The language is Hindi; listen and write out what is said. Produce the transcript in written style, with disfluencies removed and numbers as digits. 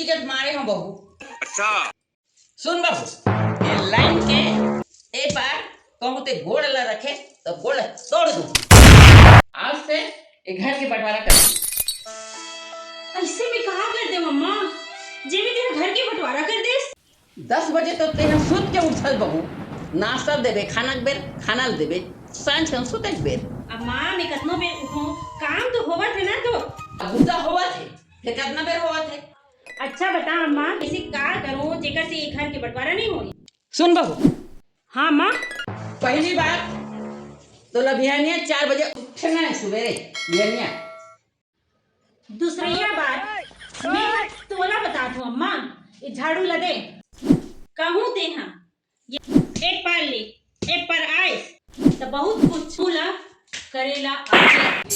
इज्जत मारे हो बहू। अच्छा सुन बहू, ये लाइन के ए बार कहूँ ते गोड़ ला रखे तो गोड़ तोड़ दूं। आज से ये घर के बंटवारा कर। ऐसे में कहा कर दे मम्मा, जे में तेरा घर के बंटवारा कर दे। 10 बजे तो तेरा सुत के उठल बहू, नाश्ता देबे, खाना के बेर खाना देबे, सांझ के सुते के बेर। अम्मा मैं कितनो बेर उठूं, काम तो होवत है ना। तो गुस्सा होवत है, फिर कितना बेर होवत है। अच्छा बता अम्मा, ऐसे का करूं जेकर से ये घर के बंटवारा नहीं होई। सुन बहू, हाँ माँ। पहली बात तो लभियानिया 4 बजे उठना है सवेरे बिहानिया। दूसरी बात मैं तोला बता दूं अम्मा, ये झाड़ू ला दे कहूँ ते हाँ, ये एक पर ले एक पर आए तो बहुत कुछ छूला करेला आगे।